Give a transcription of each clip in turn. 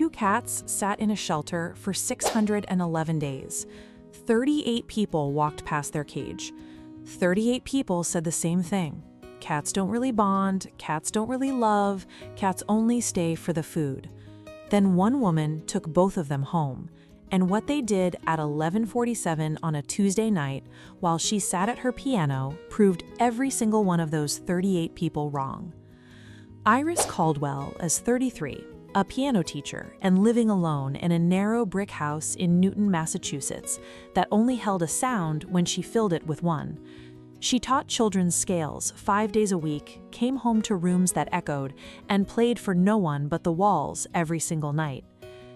two cats sat in a shelter for 611 days. 38 people walked past their cage. 38 people said the same thing. Cats don't really bond, cats don't really love, cats only stay for the food. Then one woman took both of them home, and what they did at 11:47 on a Tuesday night while she sat at her piano proved every single one of those 38 people wrong. Iris Caldwell is 33, a piano teacher and living alone in a narrow brick house in Newton, Massachusetts that only held a sound when she filled it with one. She taught children's scales 5 days a week, came home to rooms that echoed, and played for no one but the walls every single night.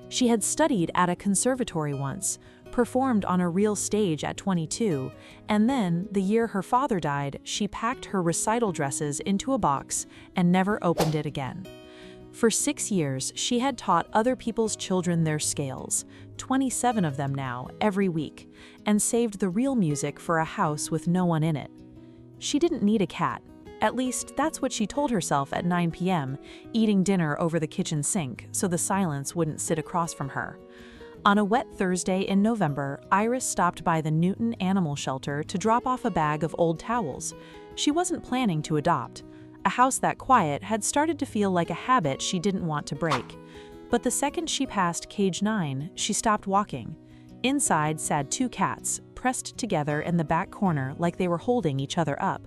She had studied at a conservatory once, performed on a real stage at 22, and then, the year her father died, she packed her recital dresses into a box and never opened it again. For 6 years, she had taught other people's children their scales, 27 of them now, every week, and saved the real music for a house with no one in it. She didn't need a cat. At least, that's what she told herself at 9 p.m., eating dinner over the kitchen sink so the silence wouldn't sit across from her. On a wet Thursday in November, Iris stopped by the Newton Animal Shelter to drop off a bag of old towels. She wasn't planning to adopt. A house that quiet had started to feel like a habit she didn't want to break. But the second she passed cage 9, she stopped walking. Inside sat 2 cats, pressed together in the back corner like they were holding each other up.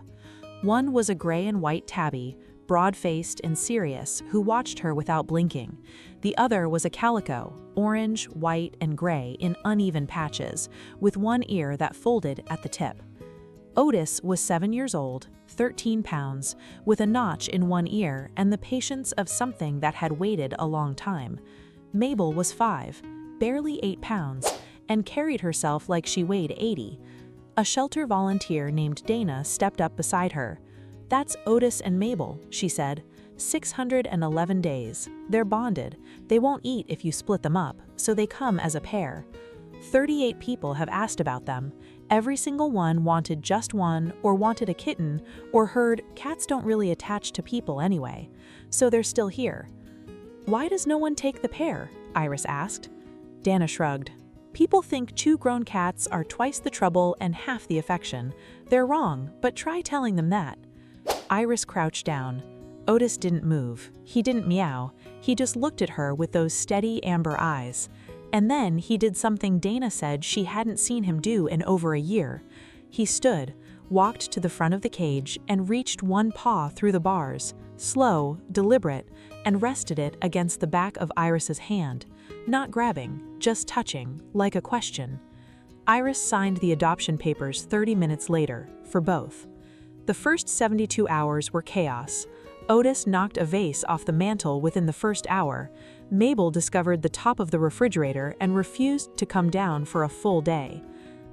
One was a gray and white tabby, broad-faced and serious, who watched her without blinking. The other was a calico, orange, white, and gray in uneven patches, with one ear that folded at the tip. Otis was 7 years old, 13 pounds, with a notch in one ear and the patience of something that had waited a long time. Mabel was 5, barely 8 pounds, and carried herself like she weighed 80. A shelter volunteer named Dana stepped up beside her. "That's Otis and Mabel," she said. 611 days. They're bonded. They won't eat if you split them up, so they come as a pair. 38 people have asked about them. Every single one wanted just one, or wanted a kitten, or heard cats don't really attach to people anyway. So they're still here. "Why does no one take the pair?" Iris asked. Dana shrugged. "People think 2 grown cats are twice the trouble and half the affection. They're wrong, but try telling them that." Iris crouched down. Otis didn't move. He didn't meow. He just looked at her with those steady amber eyes. And then he did something Dana said she hadn't seen him do in over a year. He stood, walked to the front of the cage, and reached one paw through the bars, slow, deliberate, and rested it against the back of Iris's hand, not grabbing, just touching, like a question. Iris signed the adoption papers 30 minutes later, for both. The first 72 hours were chaos. Otis knocked a vase off the mantel within the first hour. Mabel discovered the top of the refrigerator and refused to come down for a full day.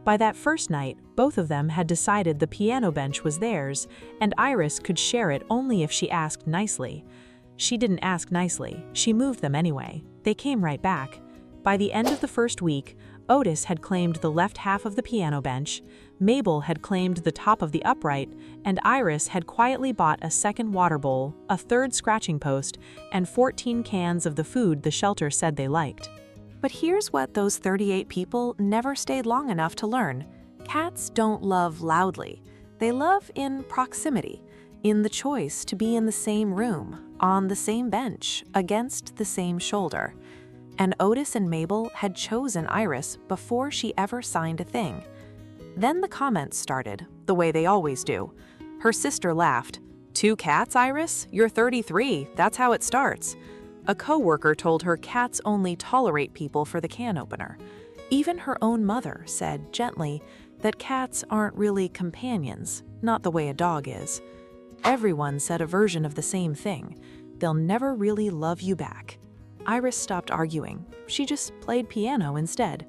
By that first night, both of them had decided the piano bench was theirs, and Iris could share it only if she asked nicely. She didn't ask nicely. She moved them anyway. They came right back. By the end of the first week, Otis had claimed the left half of the piano bench, Mabel had claimed the top of the upright, and Iris had quietly bought a second water bowl, a third scratching post, and 14 cans of the food the shelter said they liked. But here's what those 38 people never stayed long enough to learn. Cats don't love loudly. They love in proximity, in the choice to be in the same room, on the same bench, against the same shoulder. And Otis and Mabel had chosen Iris before she ever signed a thing. Then the comments started, the way they always do. Her sister laughed. "2 cats, Iris? You're 33, that's how it starts." A coworker told her cats only tolerate people for the can opener. Even her own mother said, gently, that cats aren't really companions, not the way a dog is. Everyone said a version of the same thing. They'll never really love you back. Iris stopped arguing. She just played piano instead.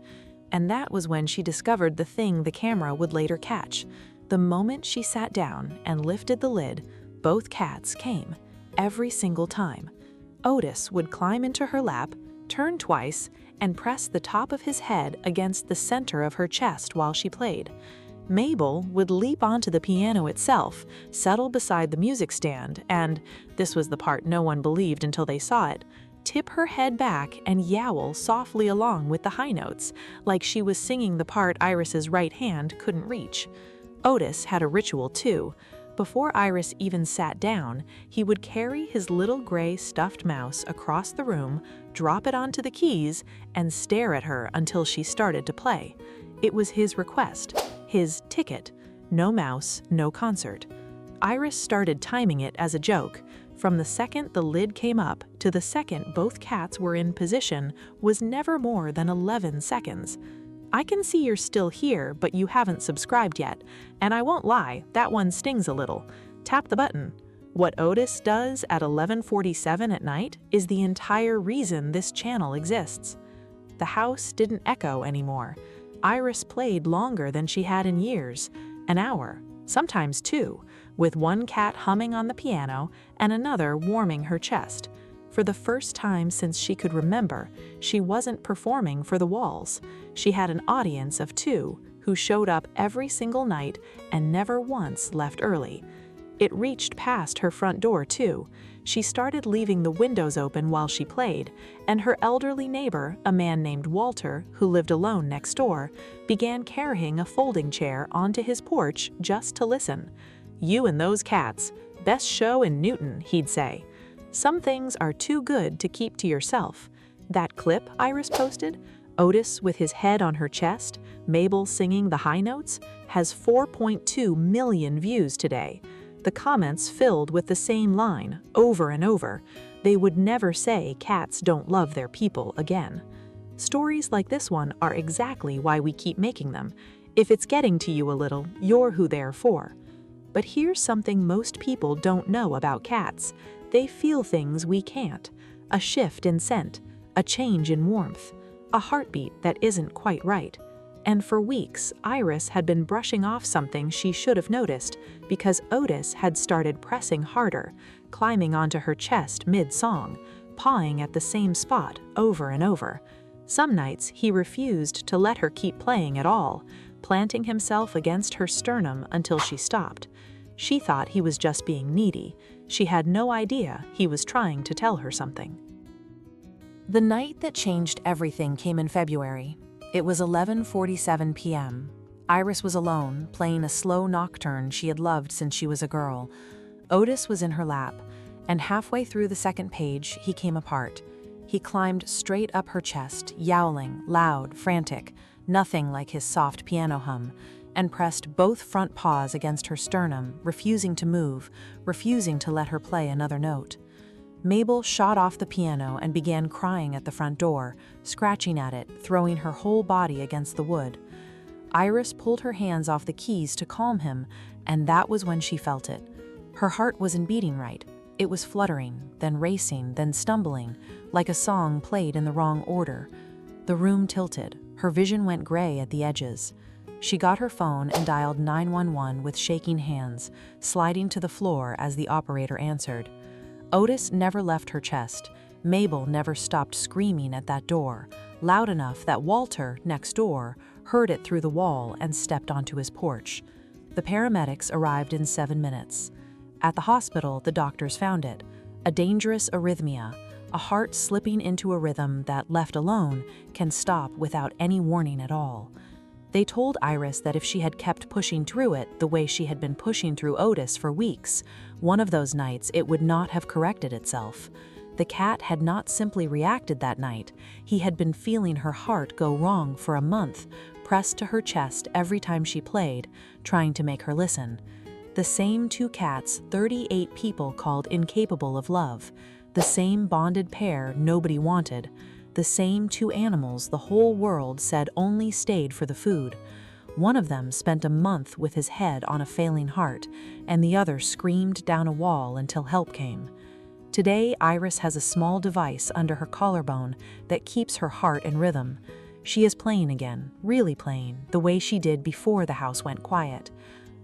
And that was when she discovered the thing the camera would later catch. The moment she sat down and lifted the lid, both cats came, every single time. Otis would climb into her lap, turn twice, and press the top of his head against the center of her chest while she played. Mabel would leap onto the piano itself, settle beside the music stand, and, this was the part no one believed until they saw it, tip her head back and yowl softly along with the high notes, like she was singing the part Iris's right hand couldn't reach. Otis had a ritual too. Before Iris even sat down, he would carry his little gray stuffed mouse across the room, drop it onto the keys, and stare at her until she started to play. It was his request, his ticket. No mouse, no concert. Iris started timing it as a joke. From the second the lid came up to the second both cats were in position was never more than 11 seconds. I can see you're still here, but you haven't subscribed yet. And I won't lie, that one stings a little. Tap the button. What Otis does at 11:47 at night is the entire reason this channel exists. The house didn't echo anymore. Iris played longer than she had in years, an hour, sometimes two, with one cat humming on the piano and another warming her chest. For the first time since she could remember, she wasn't performing for the walls. She had an audience of two who showed up every single night and never once left early. It reached past her front door, too. She started leaving the windows open while she played, and her elderly neighbor, a man named Walter, who lived alone next door, began carrying a folding chair onto his porch just to listen. "You and those cats. Best show in Newton," he'd say. "Some things are too good to keep to yourself." That clip Iris posted, Otis with his head on her chest, Mabel singing the high notes, has 4.2 million views today. The comments filled with the same line, over and over. They would never say cats don't love their people again. Stories like this one are exactly why we keep making them. If it's getting to you a little, you're who they're for. But here's something most people don't know about cats. They feel things we can't. A shift in scent, a change in warmth, a heartbeat that isn't quite right. And for weeks, Iris had been brushing off something she should have noticed because Otis had started pressing harder, climbing onto her chest mid-song, pawing at the same spot over and over. Some nights, he refused to let her keep playing at all, planting himself against her sternum until she stopped. She thought he was just being needy. She had no idea he was trying to tell her something. The night that changed everything came in February. It was 11:47 p.m. Iris was alone, playing a slow nocturne she had loved since she was a girl. Otis was in her lap, and halfway through the second page, he came apart. He climbed straight up her chest, yowling, loud, frantic, nothing like his soft piano hum, and pressed both front paws against her sternum, refusing to move, refusing to let her play another note. Mabel shot off the piano and began crying at the front door, scratching at it, throwing her whole body against the wood. Iris pulled her hands off the keys to calm him, and that was when she felt it. Her heart wasn't beating right. It was fluttering, then racing, then stumbling, like a song played in the wrong order. The room tilted. Her vision went gray at the edges. She got her phone and dialed 911 with shaking hands, sliding to the floor as the operator answered. Otis never left her chest. Mabel never stopped screaming at that door, loud enough that Walter, next door, heard it through the wall and stepped onto his porch. The paramedics arrived in 7 minutes. At the hospital, the doctors found it, a dangerous arrhythmia, a heart slipping into a rhythm that, left alone, can stop without any warning at all. They told Iris that if she had kept pushing through it the way she had been pushing through Otis for weeks, one of those nights it would not have corrected itself. The cat had not simply reacted that night. He had been feeling her heart go wrong for a month, pressed to her chest every time she played, trying to make her listen. The same two cats 38 people called incapable of love. The same bonded pair nobody wanted. The same two animals the whole world said only stayed for the food. One of them spent a month with his head on a failing heart, and the other screamed down a wall until help came. Today, Iris has a small device under her collarbone that keeps her heart in rhythm. She is playing again, really playing, the way she did before the house went quiet.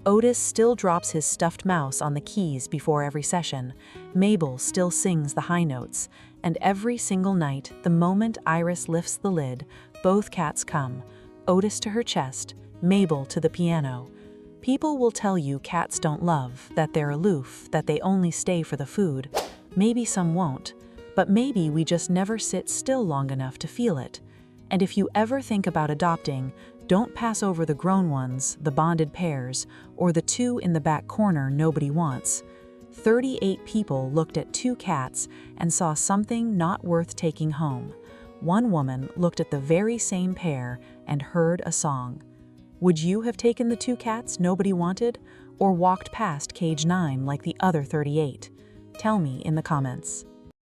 Otis still drops his stuffed mouse on the keys before every session. Mabel still sings the high notes. And every single night, the moment Iris lifts the lid, both cats come, Otis to her chest, Mabel to the piano. People will tell you cats don't love, that they're aloof, that they only stay for the food. Maybe some won't. but maybe we just never sit still long enough to feel it. And if you ever think about adopting, don't pass over the grown ones, the bonded pairs, or the two in the back corner nobody wants. 38 people looked at 2 cats and saw something not worth taking home. One woman looked at the very same pair and heard a song. Would you have taken the 2 cats nobody wanted, or walked past cage 9 like the other 38? Tell me in the comments.